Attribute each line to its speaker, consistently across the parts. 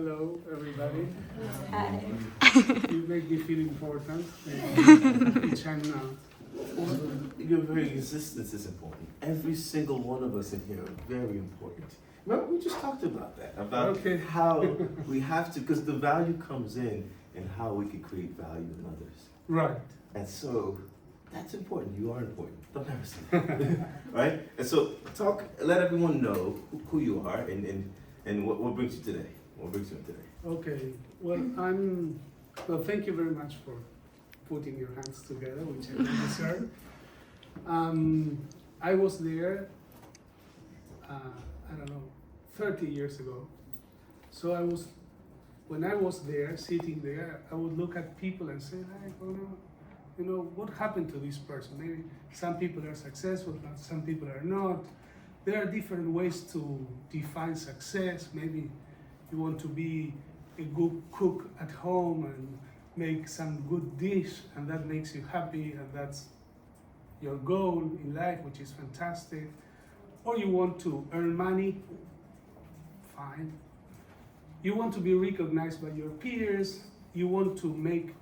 Speaker 1: Hello, everybody.
Speaker 2: Hi.
Speaker 1: You make me feel important, which I'm not.
Speaker 3: Well, your very existence is important. Every single one of us in here are very important. Remember, we just talked about that, about how we have to, because the value comes in how we can create value in others.
Speaker 1: Right.
Speaker 3: And so, that's important. You are important. Don't ever say that. Right? And so, let everyone know who you are and what brings you today. What brings you in today?
Speaker 1: Okay. Well, thank you very much for putting your hands together, which I really deserve. I was there, I don't know, 30 years ago. So when I was there, sitting there, I would look at people and say, like, oh no, you know, what happened to this person? Maybe some people are successful, but some people are not. There are different ways to define success. Maybe you want to be a good cook at home and make some good dish, and that makes you happy, and that's your goal in life, which is fantastic. Or you want to earn money, fine. You want to be recognized by your peers. You want to make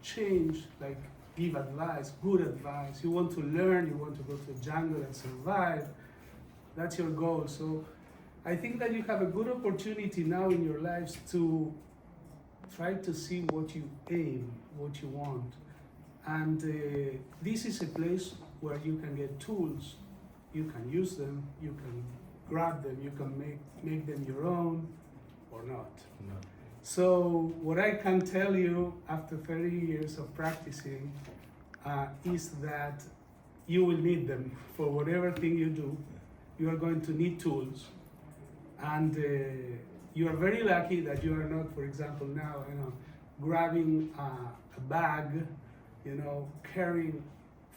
Speaker 1: change, like give advice, good advice. You want to learn, you want to go to the jungle and survive. That's your goal. So I think that you have a good opportunity now in your lives to try to see what you aim, what you want. And this is a place where you can get tools. You can use them, you can grab them, you can make them your own or not.
Speaker 3: No.
Speaker 1: So what I can tell you after 30 years of practicing is that you will need them for whatever thing you do. You are going to need tools. And you are very lucky that you are not, for example, now, grabbing a bag, carrying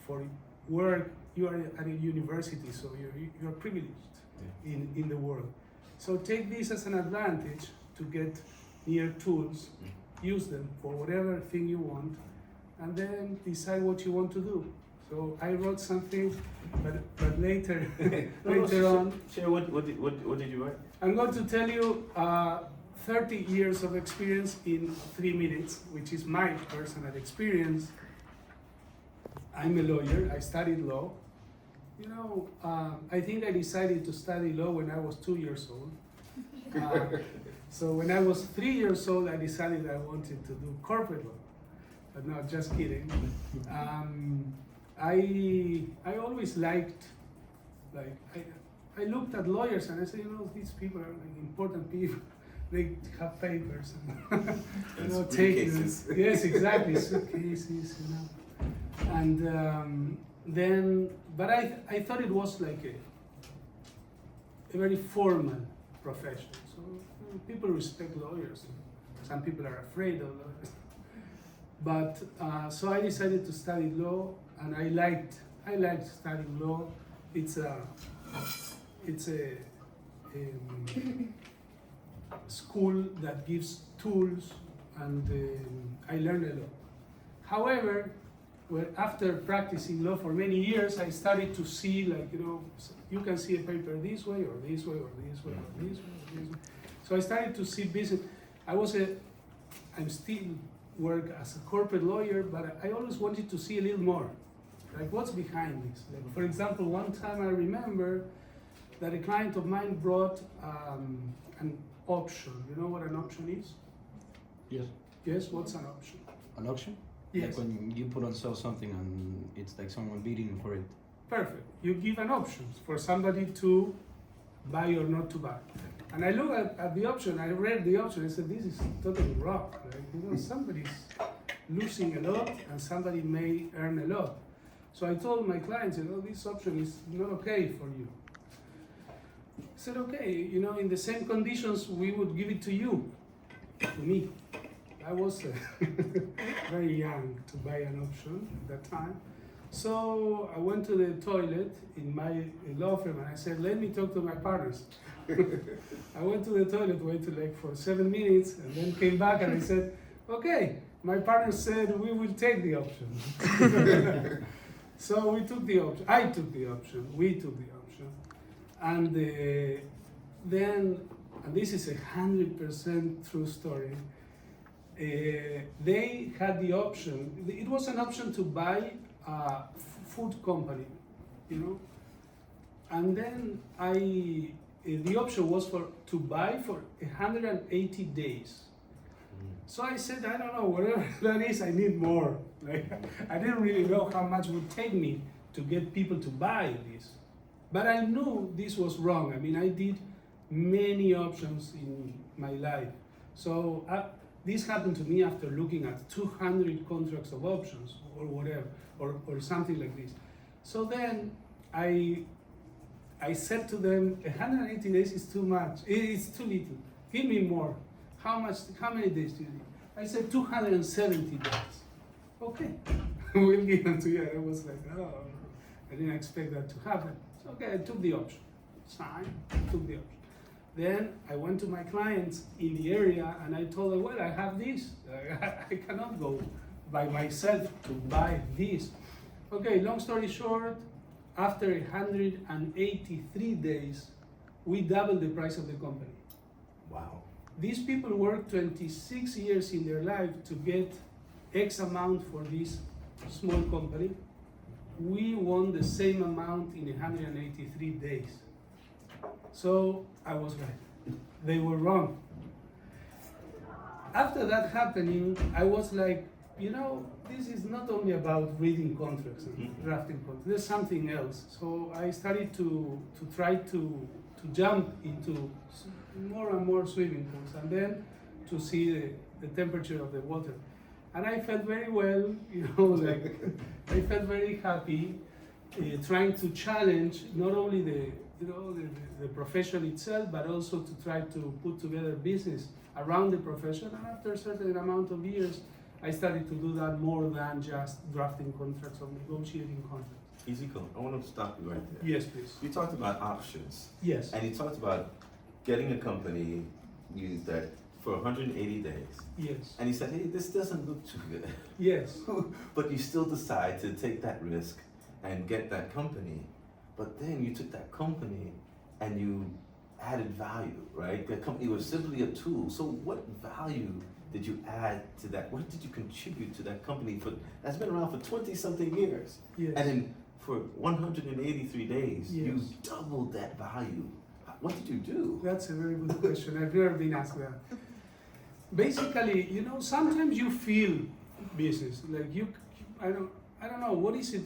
Speaker 1: for work. You are at a university, so you're privileged in the world. So take this as an advantage to get near tools, use them for whatever thing you want, and then decide what you want to do. So I wrote something, but later, on.
Speaker 3: Share what did you write?
Speaker 1: I'm going to tell you 30 years of experience in 3 minutes, which is my personal experience. I'm a lawyer. I studied law. I think I decided to study law when I was 2 years old. So when I was 3 years old, I decided I wanted to do corporate law. But no, just kidding. I always liked, I looked at lawyers and I said, these people are important people. They have papers and take this. Yes, exactly, suitcases, And but I thought it was like a very formal profession. So people respect lawyers. Some people are afraid of lawyers. But so I decided to study law, and I liked studying law. It's a school that gives tools, and I learned a lot. However, after practicing law for many years, I started to see, you can see a paper this way, or this way, or this way, or this way, or this way. So I started to see business. I'm still work as a corporate lawyer, but I always wanted to see a little more. Like, what's behind this? Like, for example, one time I remember that a client of mine brought an option. You know what an option is?
Speaker 4: Yes.
Speaker 1: Yes, what's an option?
Speaker 4: An auction?
Speaker 1: Yes.
Speaker 4: Like when you put on sale something and it's like someone bidding for it.
Speaker 1: Perfect. You give an option for somebody to buy or not to buy. And I looked at the option, I read the option, I said, this is totally wrong. Right? Somebody's losing a lot and somebody may earn a lot. So I told my clients, this option is not okay for you. I said, okay, in the same conditions, we would give it to you, to me. I was very young to buy an option at that time. So I went to the toilet in my law firm and I said, let me talk to my partners. I went to the toilet, waited for 7 minutes, and then came back and I said, okay, my partner said we will take the option. So we took the option, I took the option, we took the option. And then and this is 100% true story. They had the option. It was an option to buy a food company, you know, and then the option was to buy for 180 days. So I said, I don't know, whatever that is, I need more. Like, I didn't really know how much it would take me to get people to buy this. But I knew this was wrong. I mean, I did many options in my life. So this happened to me after looking at 200 contracts of options or whatever, or something like this. So then I said to them, 180 days is too much. It's too little. Give me more. How many days do you need? I said 270 days. Okay, we'll give them to you. I was like, oh, I didn't expect that to happen. So okay, I took the option. It's fine, I took the option. Then I went to my clients in the area and I told them, well, I have this. I cannot go by myself to buy this. Okay, long story short, after 183 days, we doubled the price of the company.
Speaker 3: Wow.
Speaker 1: These people worked 26 years in their life to get X amount for this small company. We won the same amount in 183 days. So I was right. They were wrong. After that happening, I was like, you know, this is not only about reading contracts and drafting contracts. There's something else. So I started to try to jump into more and more swimming pools, and then to see the temperature of the water. And I felt very well, you know, like I felt very happy trying to challenge not only the profession itself, but also to try to put together business around the profession. And after a certain amount of years, I started to do that more than just drafting contracts or negotiating contracts.
Speaker 3: Ezequiel, I want to stop you right there.
Speaker 1: Yes, please.
Speaker 3: You talked about options.
Speaker 1: Yes.
Speaker 3: And you talked about getting a company that for 180 days.
Speaker 1: Yes.
Speaker 3: And you said, hey, this doesn't look too good.
Speaker 1: Yes.
Speaker 3: But you still decide to take that risk and get that company. But then you took that company and you added value, right? The company was simply a tool. So what value did you add to that? What did you contribute to that company that's been around for 20-something years?
Speaker 1: Yes.
Speaker 3: And then for 183 days,
Speaker 1: Yes.
Speaker 3: you doubled that value. What did you do?
Speaker 1: That's a very good question. I've never been asked that. Basically, you know, sometimes you feel business. Like I don't know, what is it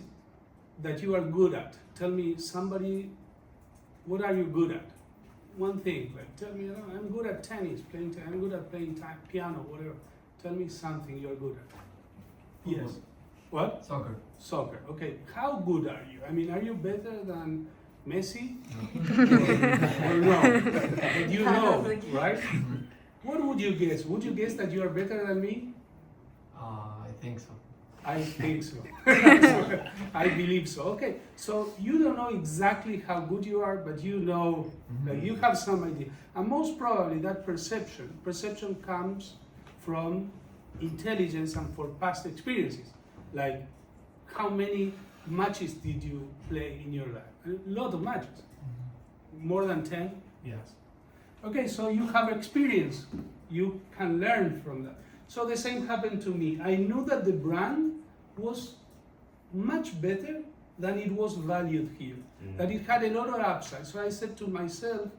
Speaker 1: that you are good at? Tell me, somebody, what are you good at? One thing, like tell me, I'm good at tennis, I'm good at playing piano, whatever. Tell me something you're good at. Yes. What? Soccer, okay. How good are you? I mean, are you better than Messi? or no? But you know, right? What would you guess? Would you guess that you are better than me?
Speaker 2: I think so.
Speaker 1: I think so. I believe so. Okay, so you don't know exactly how good you are, but you know that you have some idea. And most probably that perception comes from intelligence and for past experiences. Like, how many matches did you play in your life? A lot of matches. More than 10?
Speaker 2: Yes.
Speaker 1: Okay, so you have experience. You can learn from that. So the same happened to me. I knew that the brand was much better than it was valued here, that it had a lot of upside. So I said to myself,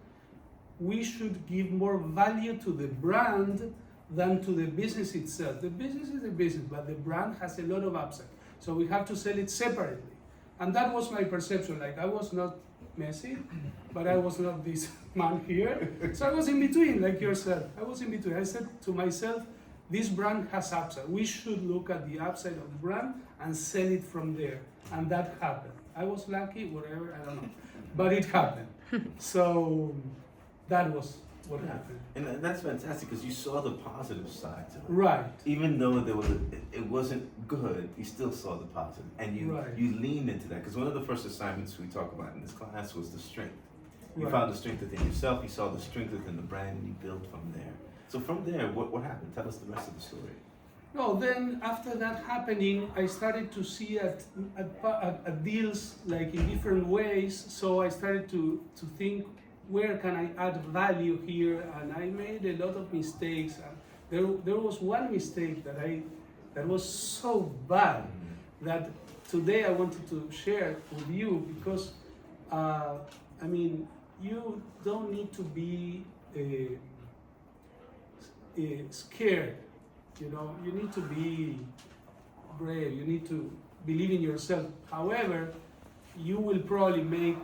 Speaker 1: we should give more value to the brand than to the business itself. The business is a business, but the brand has a lot of upside. So we have to sell it separately. And that was my perception. Like, I was not Messi, but I was not this man here. So I was in between, like yourself. I was in between. I said to myself, this brand has upside. We should look at the upside of the brand and sell it from there. And that happened. I was lucky, whatever, I don't know. But it happened. So that was what happened.
Speaker 3: And that's fantastic because you saw the positive side to it.
Speaker 1: Right.
Speaker 3: Even though it wasn't good, you still saw the positive. And you leaned into that. Because one of the first assignments we talk about in this class was the strength. You found the strength within yourself, you saw the strength within the brand, and you built from there. So from there, what happened? Tell us the rest of the story.
Speaker 1: No, then after that happening, I started to see at deals like in different ways. So I started to think, where can I add value here? And I made a lot of mistakes. There was one mistake that was so bad that today I wanted to share with you because, I mean, you don't need to be scared, you know, you need to be brave, you need to believe in yourself. However, you will probably make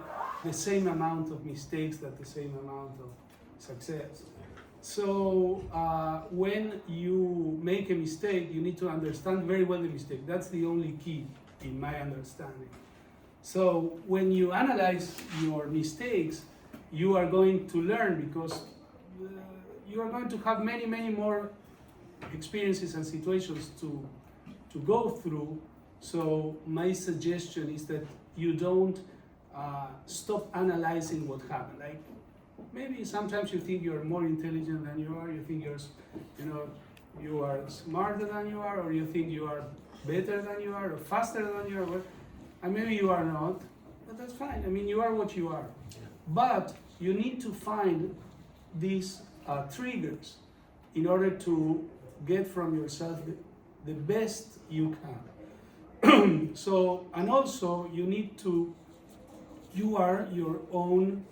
Speaker 1: the same amount of mistakes that the same amount of success. So when you make a mistake, you need to understand very well the mistake. That's the only key in my understanding. So when you analyze your mistakes, you are going to learn because you are going to have many, many more experiences and situations to go through. So my suggestion is that you don't stop analyzing what happened. Like maybe sometimes you think you're more intelligent than you are, you think you are smarter than you are, or you think you are better than you are, or faster than you are, and maybe you are not, but that's fine. I mean, you are what you are. But you need to find these triggers in order to get from yourself the best you can. So, and also you are your own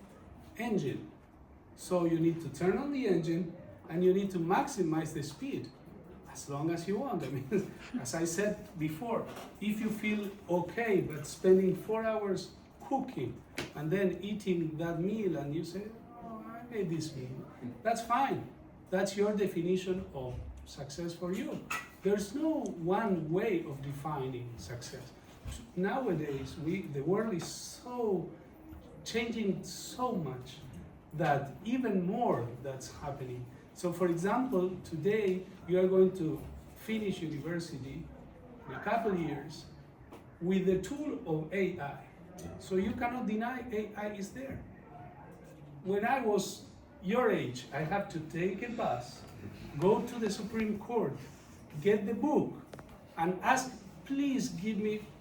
Speaker 1: engine. So you need to turn on the engine and you need to maximize the speed as long as you want. I mean, as I said before, if you feel okay, but spending 4 hours cooking and then eating that meal and you say, oh, I made this meal, that's fine. That's your definition of success for you. There's no one way of defining success. Nowadays, the world is so changing so much that even more that's happening. So for example, today you are going to finish university in a couple of years with the tool of AI. So you cannot deny AI is there. When I was your age, I had to take a bus, go to the Supreme Court, get the book, and ask, please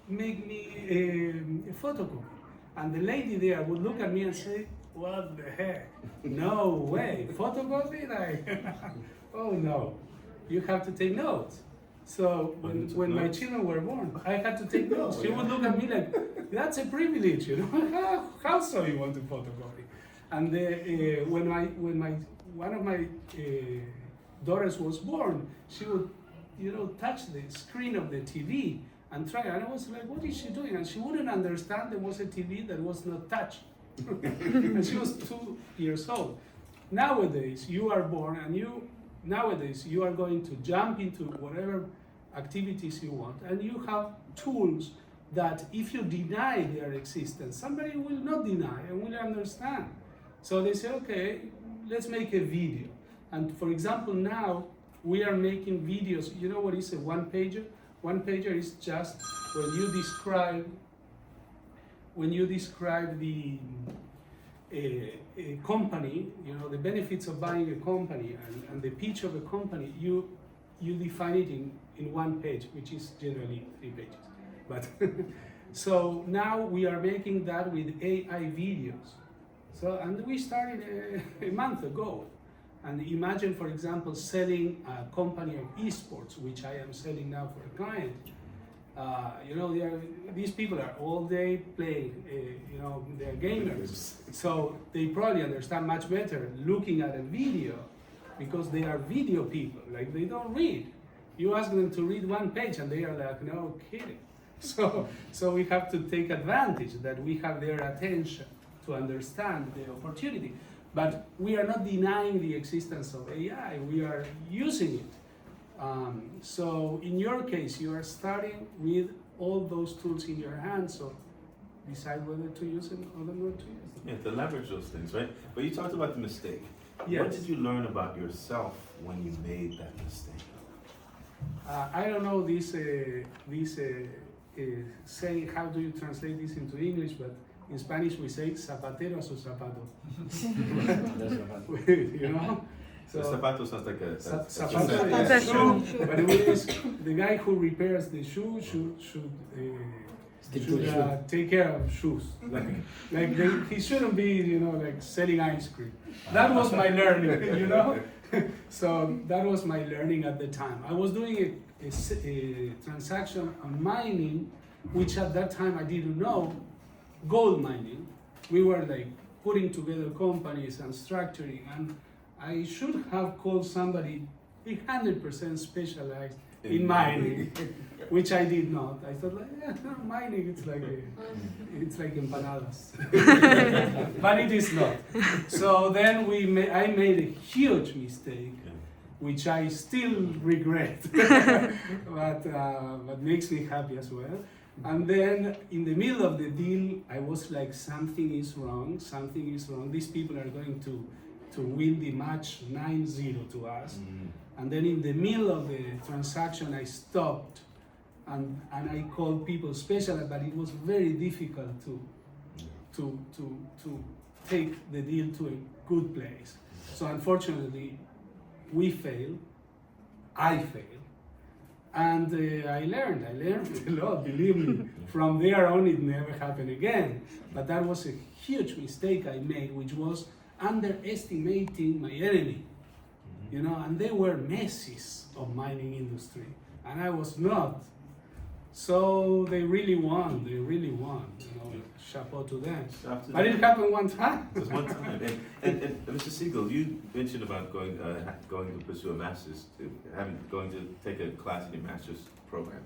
Speaker 1: make me a photocopy. And the lady there would look at me and say, what the heck? No way, photocopy? Like, oh no, you have to take notes. So when my children were born, I had to take notes. She would look at me like, that's a privilege, you know? How so you want to photocopy? And when one of my daughters was born, she would, touch the screen of the TV and try. And I was like, what is she doing? And she wouldn't understand there was a TV that was not touched. And she was 2 years old. Nowadays, you are born and nowadays you are going to jump into whatever activities you want, and you have tools that if you deny their existence, somebody will not deny and will understand. So they say, okay, let's make a video. And for example, now we are making videos. You know what is a one-pager? One-pager is just when you describe the a company, the benefits of buying a company and the pitch of a company, you define it in one page, which is generally 3 pages. But so now we are making that with AI videos. So, and we started a month ago. And imagine, for example, selling a company of esports, which I am selling now for a client. These people are all day playing, they're gamers. So they probably understand much better looking at a video because they are video people, like they don't read. You ask them to read one page and they are like, no kidding. So we have to take advantage that we have their attention to understand the opportunity. But we are not denying the existence of AI, we are using it. So in your case, you are starting with all those tools in your hands, so decide whether to use them or not to use them.
Speaker 3: Yeah, to leverage those things, right? But you talked about the mistake.
Speaker 1: Yes.
Speaker 3: What did you learn about yourself when you made that mistake?
Speaker 1: I don't know this saying, how do you translate this into English, but in Spanish we say zapatero a su zapato. You know? So,
Speaker 3: zapatos sounds like a
Speaker 1: zapato is shoe, but it is the guy who repairs the shoe should should take care of shoes. He shouldn't be, like selling ice cream. That was my learning, So that was my learning at the time. I was doing a transaction on mining, which at that time I didn't know, gold mining. We were like putting together companies and structuring, and I should have called somebody 100% specialized in mining, which I did not. I thought, mining, it's like empanadas, but it is not. So then I made a huge mistake, which I still regret, but makes me happy as well. And then in the middle of the deal, I was like, something is wrong. These people are going to win the match 9-0 to us. And then in the middle of the transaction, I stopped and I called people special, but it was very difficult to take the deal to a good place. So unfortunately, we failed. I failed. And I learned a lot, believe me. From there on, it never happened again. But that was a huge mistake I made, which was underestimating my enemy. And they were Messis of mining industry, and I was not. So they really won. Chapeau to them. But it happened one time.
Speaker 3: Just one time. And Mr. Segal, you mentioned about going to pursue a master's, going to take a class in your master's program.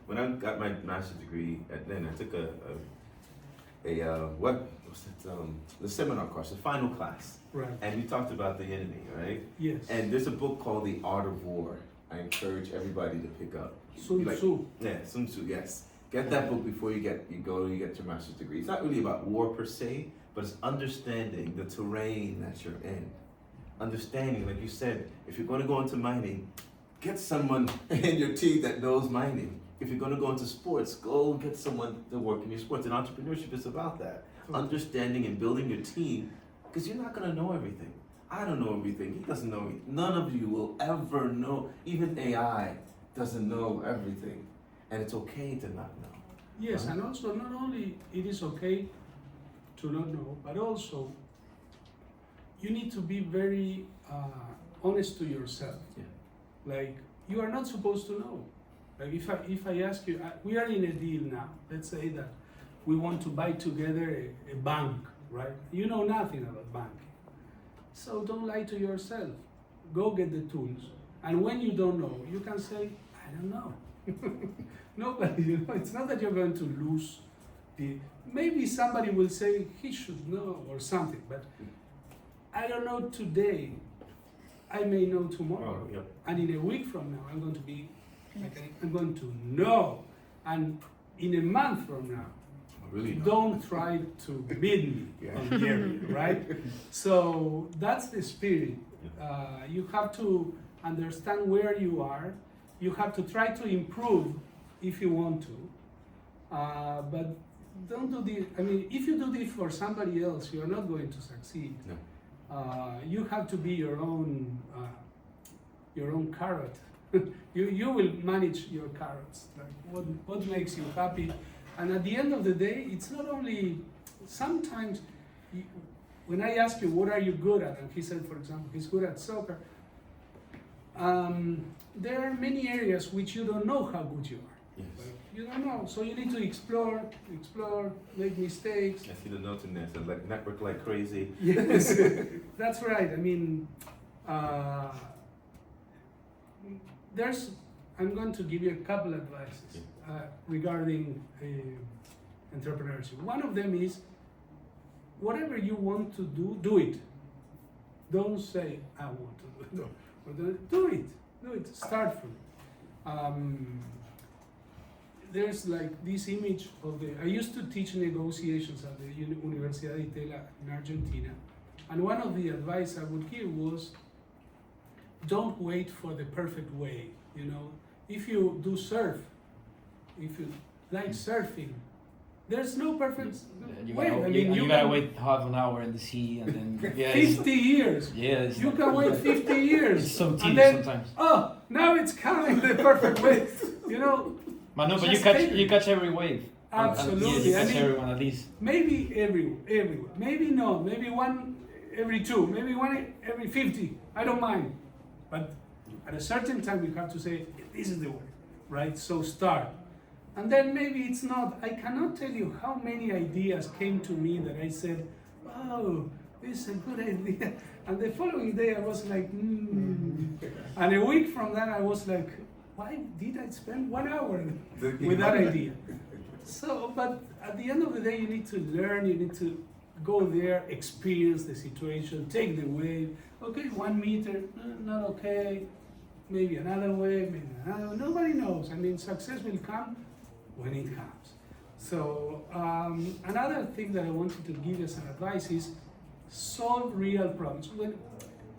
Speaker 3: When I got my master's degree, then I took the seminar course, the final class.
Speaker 1: Right.
Speaker 3: And you talked about the enemy, right?
Speaker 1: Yes.
Speaker 3: And there's a book called The Art of War. I encourage everybody to pick up.
Speaker 1: Sun Tzu.
Speaker 3: Yeah, Sun Tzu, yes. Get that book before you get your master's degree. It's not really about war per se, but it's understanding the terrain that you're in. Understanding, like you said, if you're going to go into mining, get someone in your team that knows mining. If you're going to go into sports, go get someone to work in your sports. And entrepreneurship is about that. Understanding and building your team, because you're not going to know everything. I don't know everything. He doesn't know everything. None of you will ever know. Even AI doesn't know everything. And it's okay to not know.
Speaker 1: Yes, and also not only it is okay to not know, but also you need to be very honest to yourself.
Speaker 3: Yeah.
Speaker 1: Like, you are not supposed to know. Like if I ask you, we are in a deal now. Let's say that we want to buy together a bank, right? You know nothing about banking. So don't lie to yourself. Go get the tools. And when you don't know, you can say, I don't know. Nobody, it's not that you're going to lose maybe somebody will say he should know or something, but I don't know today. I may know tomorrow.
Speaker 3: Yep.
Speaker 1: And in a week from now, I'm going to know. And in a month from now,
Speaker 3: really
Speaker 1: don't try to beat me on Gary, right? So that's the spirit. You have to understand where you are. You have to try to improve if you want to. But don't do this. I mean, if you do this for somebody else, you're not going to succeed.
Speaker 3: No.
Speaker 1: You have to be your own carrot. you will manage your carrots. Like what makes you happy. And at the end of the day, it's not only, sometimes when I ask you, what are you good at? And he said, for example, he's good at soccer. There are many areas which you don't know how good you are.
Speaker 3: Yes.
Speaker 1: You don't know, so you need to explore, make mistakes.
Speaker 3: I see the notes in there, so like network like crazy.
Speaker 1: Yes, that's right. I mean, I'm going to give you a couple advices regarding entrepreneurship. One of them is, whatever you want to do, do it. Don't say, I want to do it. No. Do it, start from it. There's like this image of I used to teach negotiations at the Universidad of Tella in Argentina, and one of the advice I would give was, don't wait for the perfect way. If you do surf, if you like surfing, there's no perfect way.
Speaker 2: You gotta wait half an hour in the sea and then
Speaker 1: 50 years.
Speaker 2: Yeah,
Speaker 1: you can wait 50 years.
Speaker 2: It's so tedious
Speaker 1: and then,
Speaker 2: sometimes.
Speaker 1: Oh, now it's coming the perfect way.
Speaker 2: But no, but
Speaker 1: just
Speaker 2: you catch every wave.
Speaker 1: Absolutely.
Speaker 2: Yes,
Speaker 1: I mean,
Speaker 2: everyone at least.
Speaker 1: maybe everywhere. Maybe no. Maybe one every 2. Maybe one every 50. I don't mind. But at a certain time, you have to say, this is the way, right? So start. And then maybe it's not. I cannot tell you how many ideas came to me that I said, oh, this is a good idea. And the following day, I was like, And a week from that, I was like, why did I spend 1 hour with that idea? So, but at the end of the day, you need to learn, you need to go there, experience the situation, take the wave. Okay, 1 meter, not okay. Maybe another wave, maybe another. Nobody knows. I mean, success will come when it comes. So, another thing that I wanted to give as an advice is solve real problems. When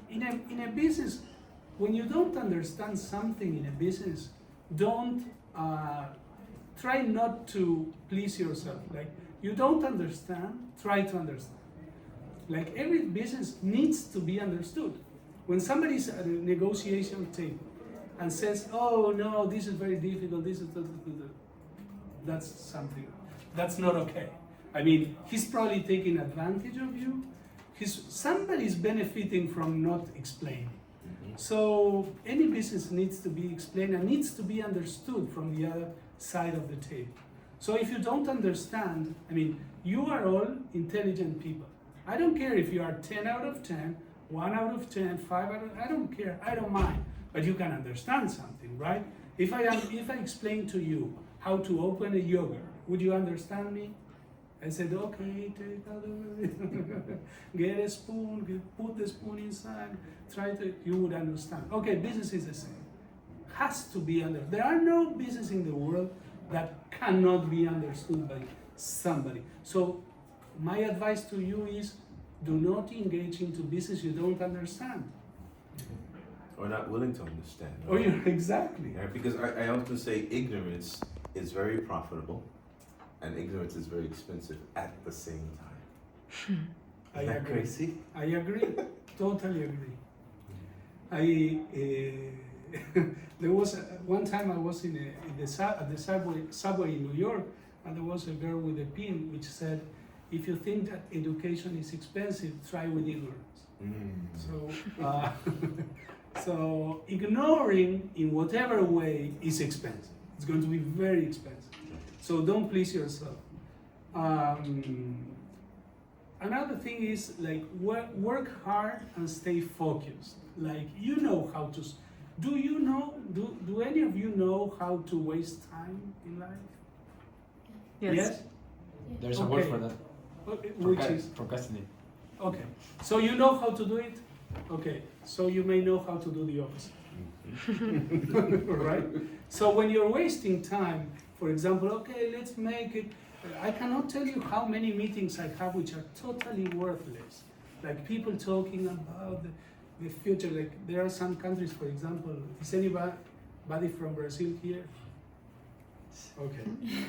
Speaker 1: in a business, when you don't understand something in a business, don't try not to please yourself. Like, you don't understand, try to understand. Like, every business needs to be understood. When somebody's at a negotiation table and says, oh no, this is very difficult, this is, that's something, that's not okay. I mean, he's probably taking advantage of you. Somebody's benefiting from not explaining. So any business needs to be explained and needs to be understood from the other side of the table. So if you don't understand, I mean, you are all intelligent people. I don't care if you are 10 out of 10, 1 out of 10, 5 out of, I don't care, I don't mind. But you can understand something, right? If I explain to you how to open a yogurt, would you understand me? I said, okay, take out get a spoon, put the spoon inside, you would understand. Okay, business is the same. Has to be understood. There are no business in the world that cannot be understood by somebody. So my advice to you is, do not engage into business you don't understand.
Speaker 3: Or not willing to understand.
Speaker 1: Oh, yeah, exactly.
Speaker 3: Yeah, because I often say ignorance is very profitable and ignorance is very expensive at the same time. Isn't that crazy?
Speaker 1: I agree. Totally agree. There was one time I was at the subway in New York, and there was a girl with a pin which said, if you think that education is expensive, try with ignorance. So ignoring in whatever way is expensive. It's going to be very expensive. So don't please yourself. Another thing is, like, work hard and stay focused. Like, you know how to. Do any of you know how to waste time in life? Yes?
Speaker 2: There's a word for that.
Speaker 1: Okay, which is?
Speaker 2: Procrastinate.
Speaker 1: Okay. So you know how to do it? Okay. So you may know how to do the opposite. Right? So when you're wasting time, for example, okay, let's make it. I cannot tell you how many meetings I have which are totally worthless. Like, people talking about the future. Like, there are some countries, for example, is anybody from Brazil here? Okay.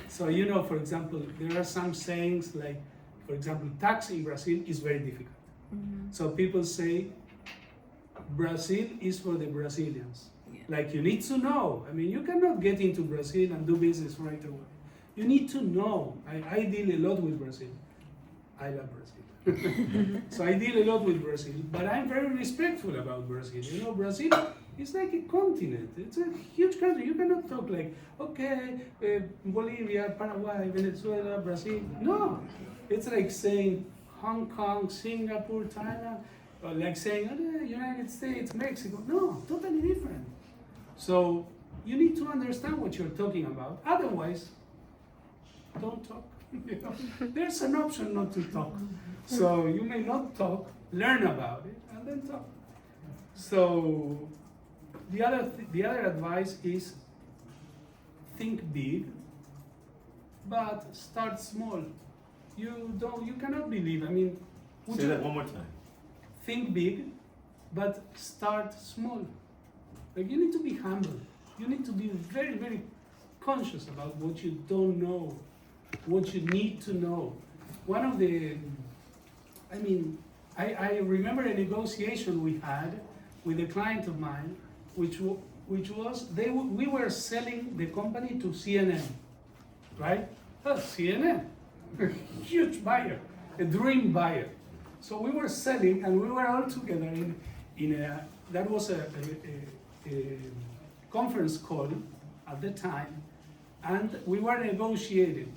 Speaker 1: So, you know, for example, there are some sayings like, for example, tax in Brazil is very difficult. So people say, Brazil is for the Brazilians. Yeah. Like, you need to know. I mean, you cannot get into Brazil and do business right away. You need to know. I deal a lot with Brazil. I love Brazil. So I deal a lot with Brazil, but I'm very respectful about Brazil. You know, Brazil is like a continent. It's a huge country. You cannot talk like, okay, Bolivia, Paraguay, Venezuela, Brazil. No, it's like saying Hong Kong, Singapore, Thailand, or like saying, oh, United States, Mexico. No, totally different. So you need to understand what you're talking about. Otherwise, don't talk. You know? There's an option not to talk. So you may not talk, learn about it, and then talk. So the other advice is, think big, but start small. You cannot believe. I mean,
Speaker 3: say that one more time.
Speaker 1: Think big, but start small. Like, you need to be humble. You need to be very, very conscious about what you don't know, what you need to know. I remember a negotiation we had with a client of mine, which was we were selling the company to CNN, right? CNN, a huge buyer, a dream buyer. So we were selling, and we were all together that was a conference call at the time, and we were negotiating.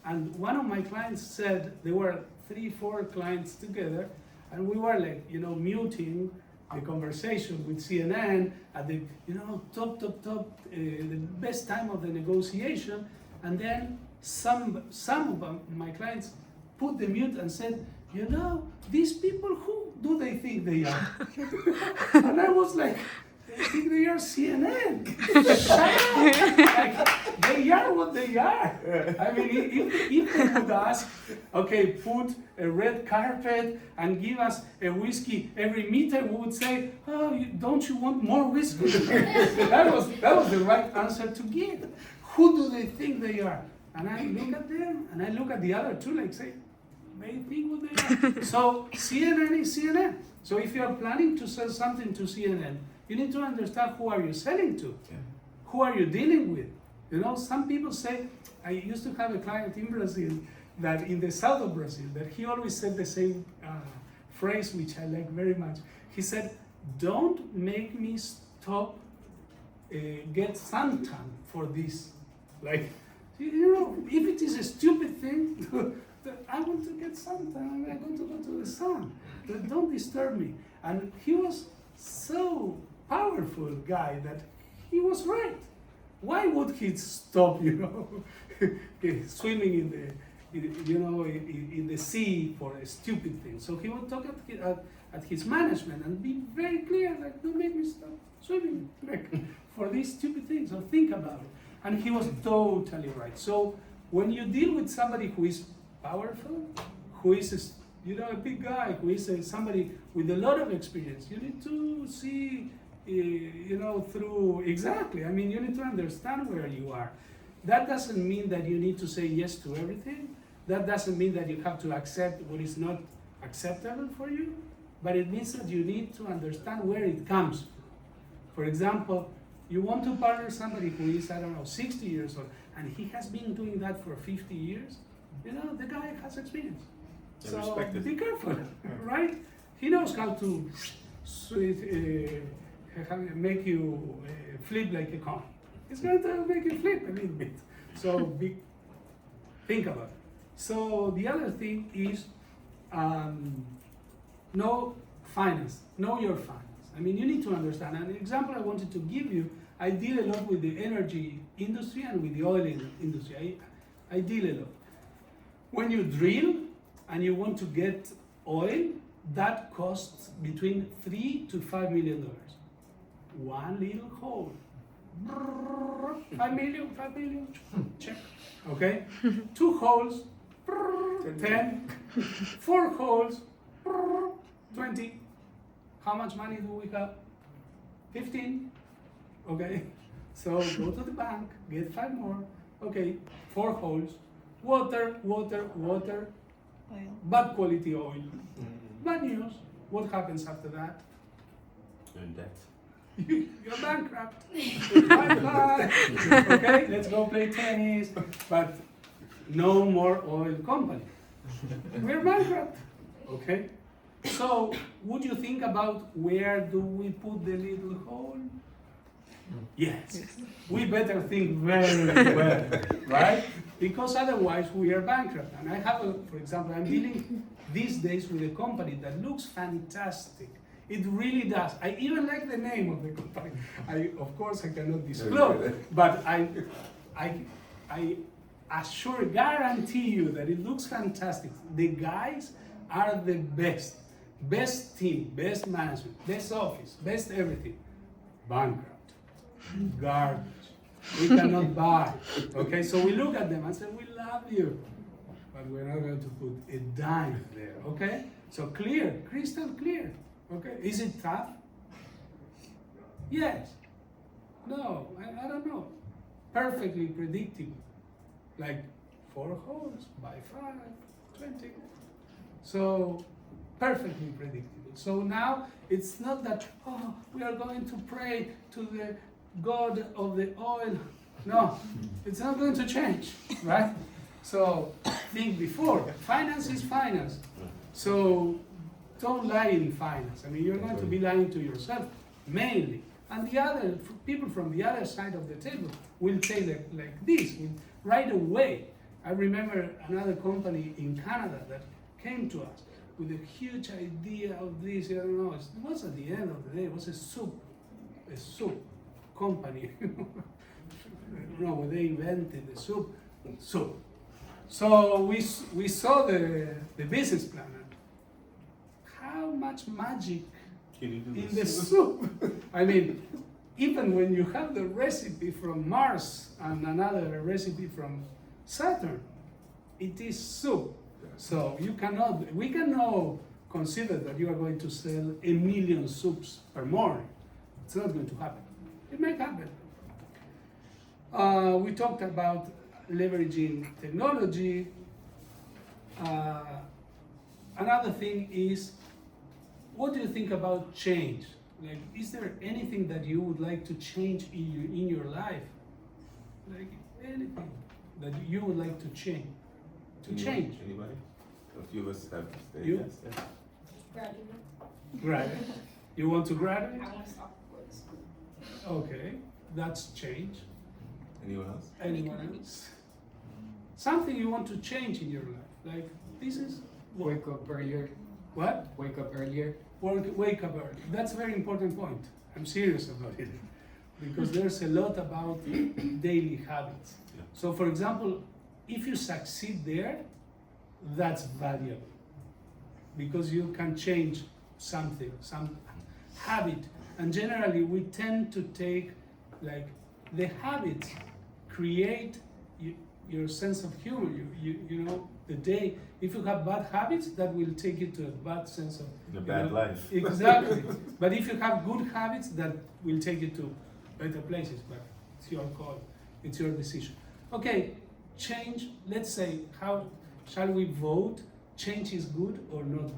Speaker 1: And one of my clients said, there were 3-4 clients together, and we were like, muting the conversation with CNN at the, top, the best time of the negotiation. And then some of my clients put the mute and said, these people, who do they think they are? And I was like, they think they are CNN. Shut up. Like, they are what they are. I mean, if they would ask, okay, put a red carpet and give us a whiskey every meter, we would say, don't you want more whiskey? that was the right answer to give. Who do they think they are? And I look at them, and I look at the other two, like say, they think what they are. So CNN is CNN. So if you are planning to sell something to CNN, you need to understand who are you selling to, who are you dealing with. Some people say, I used to have a client in Brazil, that in the south of Brazil, that he always said the same phrase, which I like very much. He said, don't make me stop, get suntan for this. Like, if it is a stupid thing, I want to get suntan, I want to go to the sun. Don't disturb me. And he was so powerful guy that he was right. Why would he stop, swimming in the sea for a stupid thing? So he would talk at his management and be very clear, like, don't make me stop swimming for these stupid things, or think about it. And he was totally right. So when you deal with somebody who is powerful, who is a big guy, who is somebody with a lot of experience, you need to see, through, exactly. I mean, you need to understand where you are. That doesn't mean that you need to say yes to everything. That doesn't mean that you have to accept what is not acceptable for you, but it means that you need to understand where it comes from. For example, you want to partner somebody who is, 60 years old, and he has been doing that for 50 years, the guy has experience. So be careful, right? He knows how to make you flip like a coin. It's going to make you flip a little bit. So think about it. So the other thing is know finance, know your finance. I mean, you need to understand. An example I wanted to give you, I deal a lot with the energy industry and with the oil industry. I deal a lot. When you drill and you want to get oil, that costs between $3 to $5 million. One little hole. 5 million, check. Okay? 2 holes, 10. 4 holes, 20. How much money do we have? 15. Okay? So go to the bank, get 5 more. Okay, 4 holes. Water.
Speaker 5: Oil.
Speaker 1: Bad quality oil. Bad news. What happens after that?
Speaker 3: You're in debt.
Speaker 1: You're bankrupt. Bye-bye. Okay, let's go play tennis. But no more oil company. We're bankrupt. Okay? So, would you think about where do we put the little hole? Yes. We better think very well, right? Because otherwise we are bankrupt. And I have, for example, I'm dealing these days with a company that looks fantastic. It really does. I even like the name of the company. Of course, I cannot disclose, but I guarantee you that it looks fantastic. The guys are the best. Best team, best management, best office, best everything. Bankrupt. Garbage. We cannot buy. Okay, so we look at them and say, we love you, but we're not going to put a dime there. Okay? So clear, crystal clear. Okay, is it tough? Yes. No, I don't know. Perfectly predictable. Like 4 holes by 5, 20. So perfectly predictable. So now it's not that, we are going to pray to the God of the oil. No, it's not going to change, right? So think before. Finance is finance. So don't lie in finance. I mean, you're going to be lying to yourself mainly. And the other people from the other side of the table will say like this right away. I remember another company in Canada that came to us with a huge idea of this. I don't know. It was at the end of the day. It was a soup company. I don't know when they invented the soup. So we saw the business plan. How much magic in the soup? I mean, even when you have the recipe from Mars and another recipe from Saturn, it is soup. So we cannot consider that you are going to sell 1 million soups per morning. It's not going to happen. It might happen. We talked about leveraging technology. Another thing is, what do you think about change? Like, is there anything that you would like to change in your life? Like anything that you would like to change? Change.
Speaker 3: Anybody? A few of us have said
Speaker 1: You?
Speaker 3: yes. Yeah.
Speaker 6: Graduate.
Speaker 1: Graduate. You want to graduate?
Speaker 6: I want to stop going to school.
Speaker 1: Okay, that's change.
Speaker 3: Anyone else?
Speaker 1: Anyone else? Something you want to change in your life. Like, this is what?
Speaker 2: Wake up earlier.
Speaker 1: What?
Speaker 2: Wake up earlier.
Speaker 1: Wake up early. That's a very important point. I'm serious about it. Because there's a lot about daily habits.
Speaker 3: Yeah.
Speaker 1: So for example, if you succeed there, that's valuable. Because you can change something, some habit. And generally we tend to take, like, the habits create your sense of humor. You know, the day, if you have bad habits, that will take you to a bad sense of
Speaker 3: In a bad life.
Speaker 1: Exactly. But if you have good habits, that will take you to better places. But it's your call. It's your decision. Okay, change. Let's say, how shall we vote? Change is good or not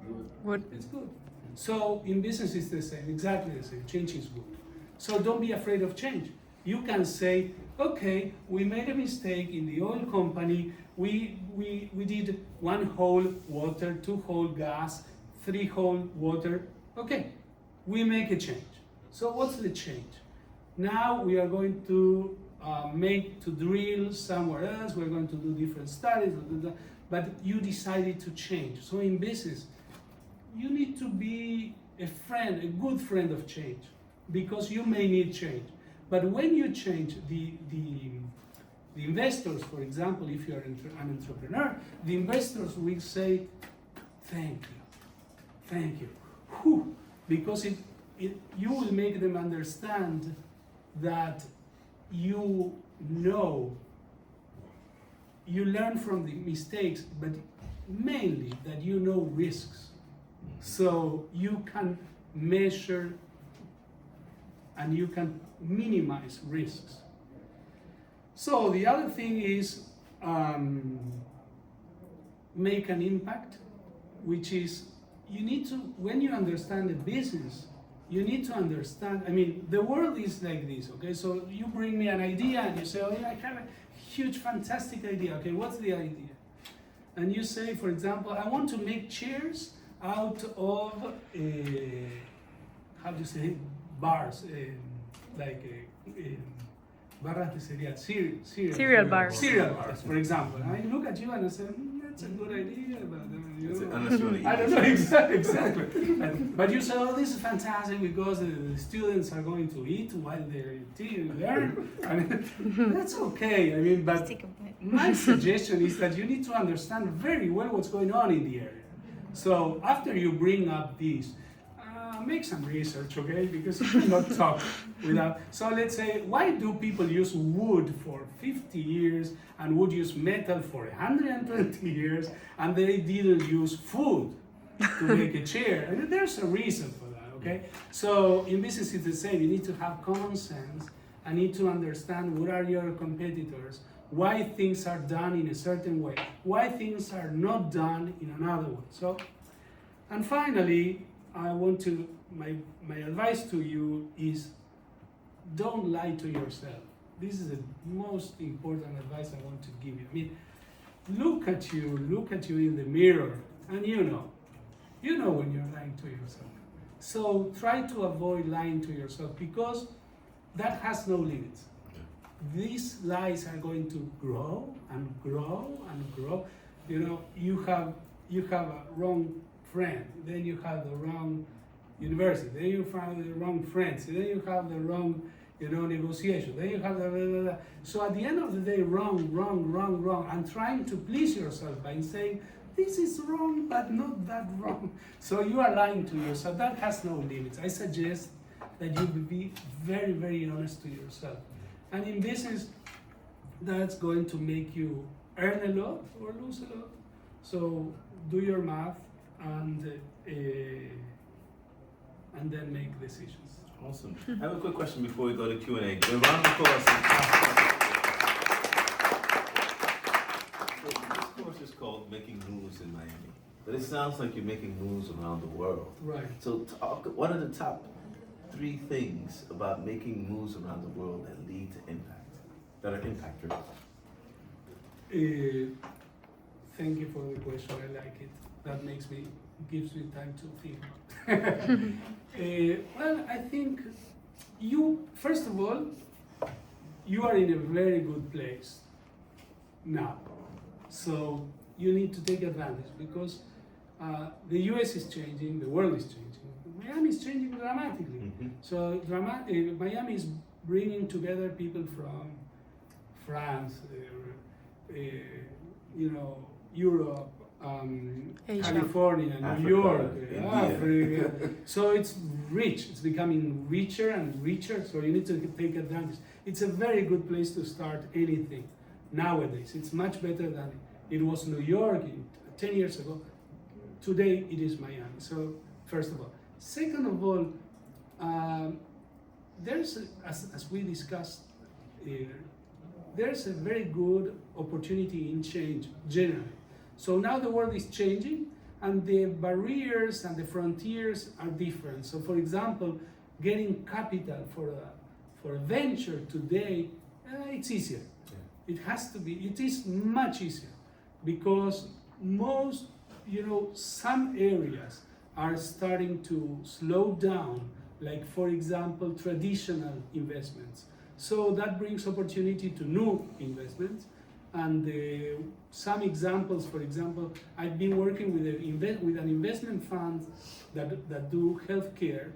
Speaker 1: good?
Speaker 5: What?
Speaker 1: It's good. So in business, it's the same. Exactly the same. Change is good. So don't be afraid of change. You can say, okay, we made a mistake in the oil company. We did 1 hole water, 2 hole gas, 3 hole water. Okay, we make a change. So what's the change? Now we are going to drill somewhere else. We're going to do different studies, but you decided to change. So in business, you need to be a good friend of change, because you may need change. But when you change, the investors, for example, if you're an entrepreneur, the investors will say, thank you. Whew. Because you will make them understand that you learn from the mistakes, but mainly that you know risks. So you can measure and you can minimize risks. So the other thing is make an impact, which is you need to, when you understand the business, you need to understand, I mean, the world is like this, okay? So you bring me an idea and you say, oh yeah, I have a huge, fantastic idea. Okay, what's the idea? And you say, for example, I want to make chairs out of, how do you say, bars, barras de cereal,
Speaker 5: Cereal bars.
Speaker 1: Cereal bars, for example. And I look at you and I say, that's a good idea, but
Speaker 3: Unless you want to eat
Speaker 1: I don't know exactly. But you say, oh, this is fantastic because the students are going to eat while they're learn. I mean, that's okay. I mean, but my suggestion is that you need to understand very well what's going on in the area. So after you bring up this, make some research, okay? Because you cannot talk without. So let's say, why do people use wood for 50 years and would use metal for 120 years, and they didn't use food to make a chair? I mean, there's a reason for that, okay? So in business, it's the same. You need to have common sense. I need to understand what are your competitors, why things are done in a certain way, why things are not done in another way. So, and finally, I want to, my advice to you is, don't lie to yourself. this is the most important advice I want to give you. I mean, look at you in the mirror, and you know when you're lying to yourself. So try to avoid lying to yourself, because that has no limits. These lies are going to grow and grow and grow. You know, you have a wrong friend, then you have the wrong university, then you have the wrong friends, then you have the wrong, negotiation, then you have the blah, blah, blah. So at the end of the day, wrong, and trying to please yourself by saying, this is wrong, but not that wrong. So you are lying to yourself. That has no limits. I suggest that you be very, very honest to yourself. And in business, that's going to make you earn a lot or lose a lot. So do your math and then make decisions.
Speaker 3: Awesome. I have a quick question before we go to Q&A. A round of applause. This course is called Making Moves in Miami, but it sounds like you're making moves around the world.
Speaker 1: Right.
Speaker 3: So what are the top 3 things about making moves around the world that lead to impact, that are impact driven?
Speaker 1: Thank you for the question. I like it. That gives me time to think. Well, I think first of all, you are in a very good place now. So you need to take advantage, because the US is changing, the world is changing. Miami is changing dramatically.
Speaker 3: Mm-hmm.
Speaker 1: So Miami is bringing together people from France, Europe, California,
Speaker 3: Africa,
Speaker 1: New York,
Speaker 3: India.
Speaker 1: Africa. So it's rich. It's becoming richer and richer. So you need to take advantage. It's a very good place to start anything nowadays. It's much better than it was New York 10 years ago. Today it is Miami. So first of all. Second of all, as we discussed, there's a very good opportunity in change generally. So now the world is changing, and the barriers and the frontiers are different. So for example, getting capital for a venture today, it's easier. Yeah. It is much easier, because some areas are starting to slow down, like for example, traditional investments. So that brings opportunity to new investments. And some examples, for example, I've been working with an investment fund that do healthcare.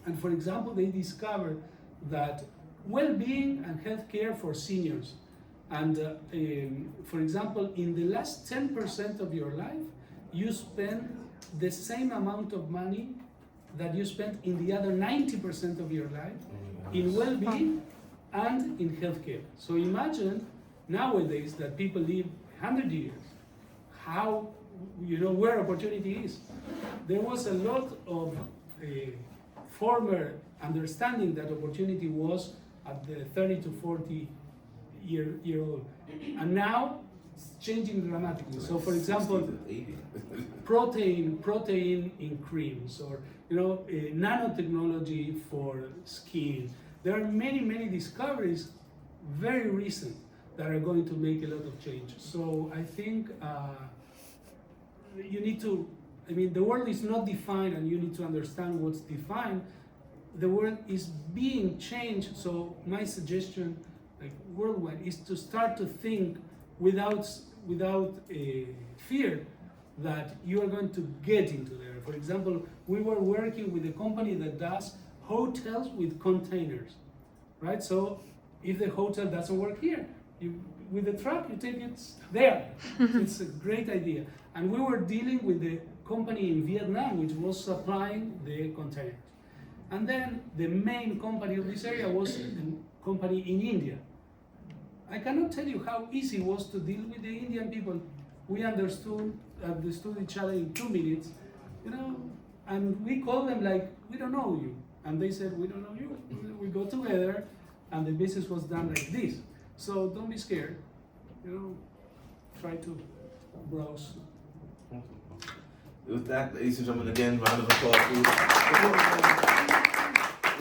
Speaker 1: And for example, they discovered that well-being and healthcare for seniors. And for example, in the last 10% of your life, you spend the same amount of money that you spent in the other 90% of your life in well-being and in healthcare. So imagine nowadays that people live 100 years, where opportunity is. There was a lot of former understanding that opportunity was at the 30 to 40 year old. And now it's changing dramatically. So for example, protein in creams, or nanotechnology for skin. There are many discoveries, very recent, that are going to make a lot of change. So I think the world is not defined, and you need to understand what's defined. The world is being changed. So my suggestion, worldwide, is to start to think without fear that you are going to get into there. For example, we were working with a company that does hotels with containers, right? So if the hotel doesn't work here, with the truck, you take it there. It's a great idea. And we were dealing with the company in Vietnam, which was supplying the containers. And then the main company of this area was a company in India. I cannot tell you how easy it was to deal with the Indian people. We understood each other in 2 minutes, and we called them like, we don't know you. And they said, we don't know you. We go together, and the business was done like this. So don't be scared, try to browse.
Speaker 3: With that, ladies and gentlemen, again, round of applause.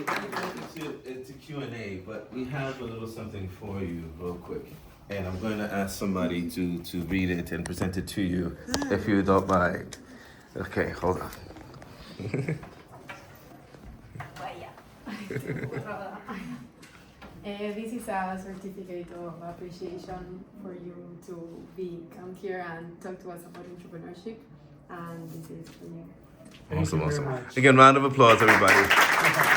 Speaker 3: we're going to get into Q&A, but we have a little something for you real quick. And I'm going to ask somebody to read it and present it to you, if you don't mind. Okay, hold on.
Speaker 7: This is a certificate of appreciation for you to come here and talk to us about entrepreneurship, and this is for you.
Speaker 1: Thank you very much.
Speaker 3: Again, round of applause, everybody.